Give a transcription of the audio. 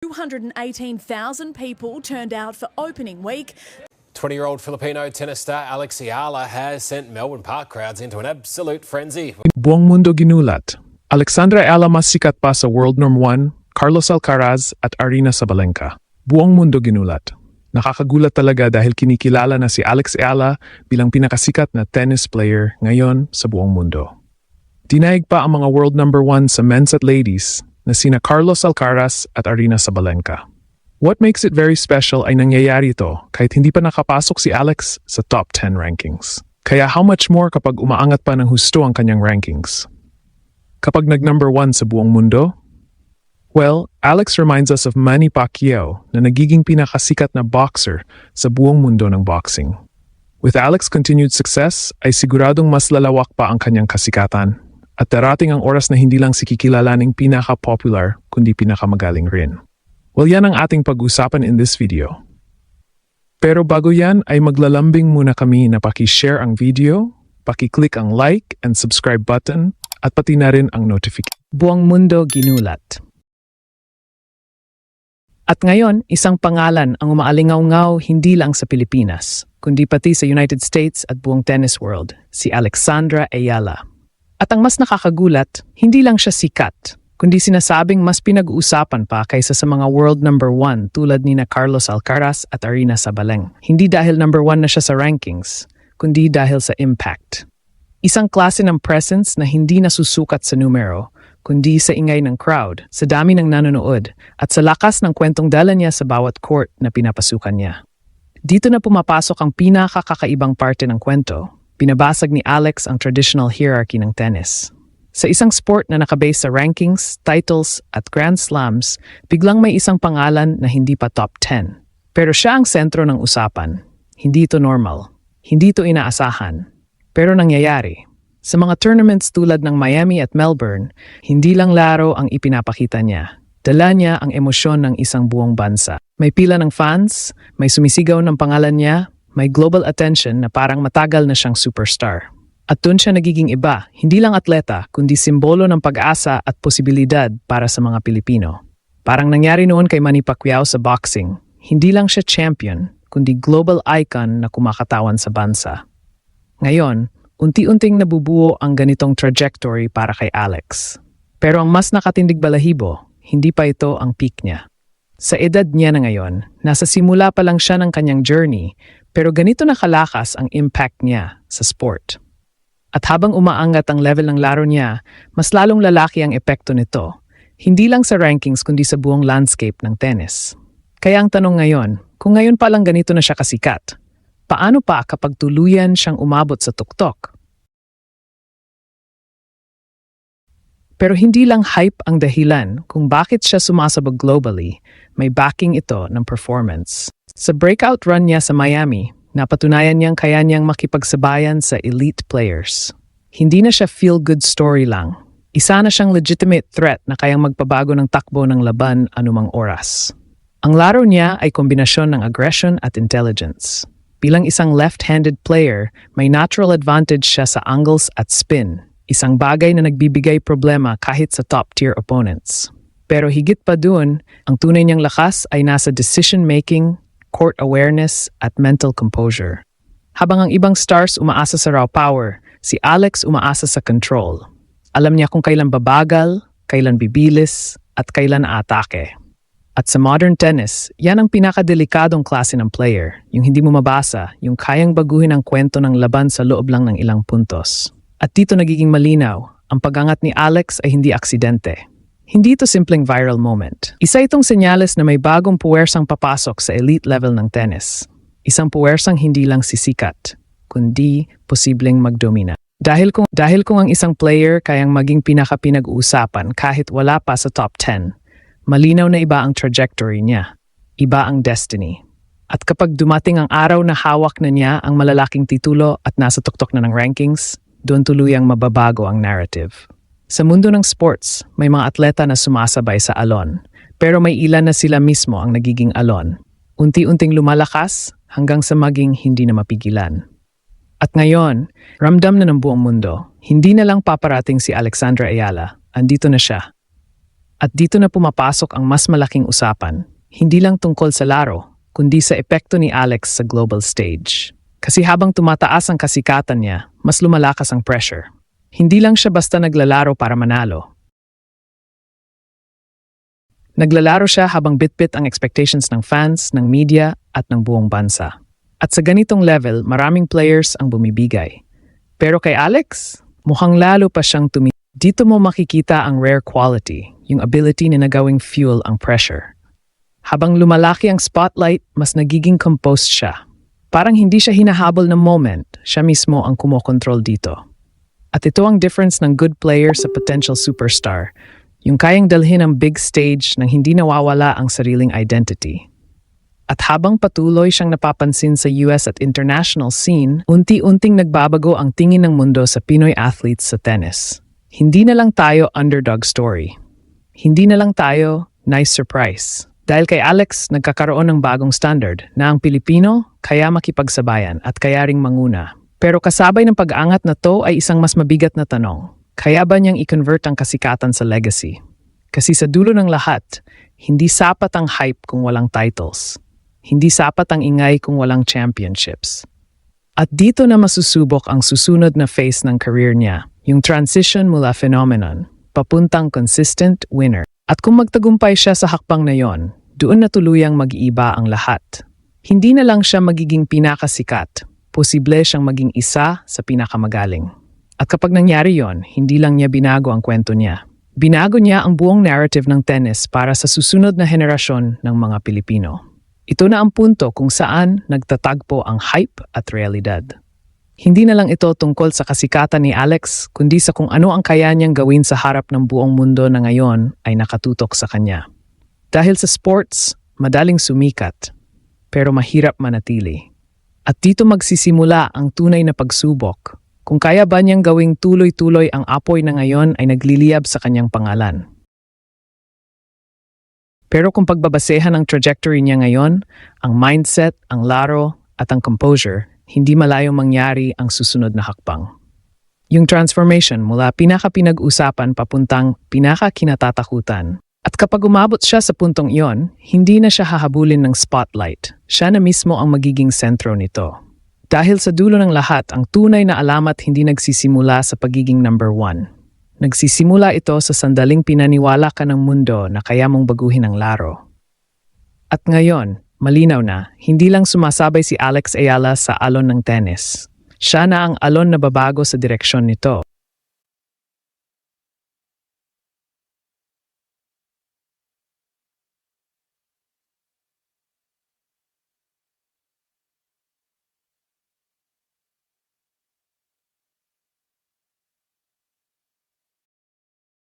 218,000 people turned out for opening week. 20-year-old Filipino tennis star Alex Ayala has sent Melbourne Park crowds into an absolute frenzy. Buong mundo ginulat. Alexandra Ayala mas sikat pa sa World Norm 1, Carlos Alcaraz at Aryna Sabalenka. Buong mundo ginulat. Nakakagulat talaga dahil kinikilala na si Alex Ayala bilang pinakasikat na tennis player ngayon sa buong mundo. Dinaig pa ang mga world number 1 sa men's at ladies na sina Carlos Alcaraz at Aryna Sabalenka. What makes it very special ay nangyayari ito kahit hindi pa nakapasok si Alex sa top 10 rankings. Kaya how much more kapag umaangat pa ng husto ang kanyang rankings? Kapag nag-number 1 sa buong mundo? Well, Alex reminds us of Manny Pacquiao na nagiging pinakasikat na boxer sa buong mundo ng boxing. With Alex's continued success, ay siguradong mas lalawak pa ang kanyang kasikatan at darating ang oras na hindi lang si kikilalaning pinaka-popular kundi pinakamagaling rin. Well, yan ang ating pag-usapan in this video. Pero bago yan ay maglalambing muna kami na paki-share ang video, paki-click ang like and subscribe button at pati na rin ang notification. Buong mundo ginulat. At ngayon, isang pangalan ang umaalingaw-ngaw hindi lang sa Pilipinas, kundi pati sa United States at buong tennis world, si Alexandra Ayala. At ang mas nakakagulat, hindi lang siya sikat, kundi sinasabing mas pinag-uusapan pa kaysa sa mga world number 1 tulad ni na Carlos Alcaraz at Aryna Sabalenka. Hindi dahil number 1 na siya sa rankings, kundi dahil sa impact. Isang klase ng presence na hindi nasusukat sa numero, kundi sa ingay ng crowd, sa dami ng nanonood, at sa lakas ng kwentong dala niya sa bawat court na pinapasukan niya. Dito na pumapasok ang pinakakakaibang parte ng kwento. Binabasag ni Alex ang traditional hierarchy ng tennis. Sa isang sport na nakabase sa rankings, titles, at Grand Slams, biglang may isang pangalan na hindi pa top 10. Pero siya ang sentro ng usapan. Hindi ito normal. Hindi ito inaasahan. Pero nangyayari. Sa mga tournaments tulad ng Miami at Melbourne, hindi lang laro ang ipinapakita niya. Dala niya ang emosyon ng isang buong bansa. May pila ng fans, may sumisigaw ng pangalan niya, may global attention na parang matagal na siyang superstar. At doon siya nagiging iba, hindi lang atleta, kundi simbolo ng pag-asa at posibilidad para sa mga Pilipino. Parang nangyari noon kay Manny Pacquiao sa boxing. Hindi lang siya champion, kundi global icon na kumakatawan sa bansa. Ngayon, unti-unting nabubuo ang ganitong trajectory para kay Alex. Pero ang mas nakatindig balahibo, hindi pa ito ang peak niya. Sa edad niya na ngayon, nasa simula pa lang siya ng kanyang journey, pero ganito na kalakas ang impact niya sa sport. At habang umaangat ang level ng laro niya, mas lalong lalaki ang epekto nito, hindi lang sa rankings kundi sa buong landscape ng tennis. Kaya ang tanong ngayon, kung ngayon pa lang ganito na siya kasikat, paano pa kapag tuluyan siyang umabot sa tuktok? Pero hindi lang hype ang dahilan kung bakit siya sumasabog globally, may backing ito ng performance. Sa breakout run niya sa Miami, napatunayan niyang kaya niyang makipagsabayan sa elite players. Hindi na siya feel-good story lang. Isa na siyang legitimate threat na kayang magpabago ng takbo ng laban anumang oras. Ang laro niya ay kombinasyon ng aggression at intelligence. Bilang isang left-handed player, may natural advantage siya sa angles at spin. Isang bagay na nagbibigay problema kahit sa top-tier opponents. Pero higit pa dun, ang tunay niyang lakas ay nasa decision-making, court awareness, at mental composure. Habang ang ibang stars umaasa sa raw power, si Alex umaasa sa control. Alam niya kung kailan babagal, kailan bibilis, at kailan aatake. At sa modern tennis, yan ang pinakadelikadong klase ng player, yung hindi mo mabasa, yung kayang baguhin ang kwento ng laban sa loob lang ng ilang puntos. At dito nagiging malinaw, ang pag-angat ni Alex ay hindi aksidente. Hindi ito simpleng viral moment. Isa itong senyales na may bagong puwersang papasok sa elite level ng tennis. Isang puwersang hindi lang sisikat, kundi posibleng magdomina. Dahil kung ang isang player kayang maging pinaka-pinag-uusapan kahit wala pa sa top 10, malinaw na iba ang trajectory niya. Iba ang destiny. At kapag dumating ang araw na hawak na niya ang malalaking titulo at nasa tuktok na ng rankings, doon tuluyang mababago ang narrative. Sa mundo ng sports, may mga atleta na sumasabay sa alon, pero may ilan na sila mismo ang nagiging alon. Unti-unting lumalakas hanggang sa maging hindi na mapigilan. At ngayon, ramdam na ng buong mundo, hindi na lang paparating si Alexandra Ayala, andito na siya. At dito na pumapasok ang mas malaking usapan, hindi lang tungkol sa laro, kundi sa epekto ni Alex sa global stage. Kasi habang tumataas ang kasikatan niya, mas lumalakas ang pressure. Hindi lang siya basta naglalaro para manalo. Naglalaro siya habang bitbit ang expectations ng fans, ng media, at ng buong bansa. At sa ganitong level, maraming players ang bumibigay. Pero kay Alex, mukhang lalo pa siyang Dito mo makikita ang rare quality, yung ability na nagawing fuel ang pressure. Habang lumalaki ang spotlight, mas nagiging composed siya. Parang hindi siya hinahabol ng moment, siya mismo ang kumokontrol dito. At ito ang difference ng good player sa potential superstar, yung kayang dalhin ang big stage nang hindi nawawala ang sariling identity. At habang patuloy siyang napapansin sa US at international scene, unti-unting nagbabago ang tingin ng mundo sa Pinoy athletes sa tennis. Hindi na lang tayo underdog story. Hindi na lang tayo nice surprise. Dahil kay Alex, nagkakaroon ng bagong standard na ang Pilipino kaya makipagsabayan at kaya ring manguna. Pero kasabay ng pag-aangat na to ay isang mas mabigat na tanong. Kaya ba niyang i-convert ang kasikatan sa legacy? Kasi sa dulo ng lahat, hindi sapat ang hype kung walang titles. Hindi sapat ang ingay kung walang championships. At dito na masusubok ang susunod na phase ng career niya, yung transition mula phenomenon, papuntang consistent winner. At kung magtagumpay siya sa hakbang na yon, doon na tuluyang mag-iiba ang lahat. Hindi na lang siya magiging pinakasikat, posible siyang maging isa sa pinakamagaling. At kapag nangyari yon, hindi lang niya binago ang kwento niya. Binago niya ang buong narrative ng tennis para sa susunod na henerasyon ng mga Pilipino. Ito na ang punto kung saan nagtatagpo ang hype at realidad. Hindi na lang ito tungkol sa kasikatan ni Alex, kundi sa kung ano ang kaya niyang gawin sa harap ng buong mundo na ngayon ay nakatutok sa kanya. Dahil sa sports, madaling sumikat, pero mahirap manatili. At dito magsisimula ang tunay na pagsubok. Kung kaya ba niyang gawing tuloy-tuloy ang apoy na ngayon ay nagliliyab sa kanyang pangalan. Pero kung pagbabasehan ang trajectory niya ngayon, ang mindset, ang laro, at ang composure, hindi malayong mangyari ang susunod na hakbang. Yung transformation mula pinaka-pinag-usapan papuntang pinaka-kinatatakutan. At kapag umabot siya sa puntong iyon, hindi na siya hahabulin ng spotlight. Siya na mismo ang magiging sentro nito. Dahil sa dulo ng lahat, ang tunay na alamat hindi nagsisimula sa pagiging number one. Nagsisimula ito sa sandaling pinaniwala ka ng mundo na kaya mong baguhin ang laro. At ngayon, malinaw na, hindi lang sumasabay si Alex Ayala sa alon ng tennis. Siya na ang alon na babago sa direksyon nito.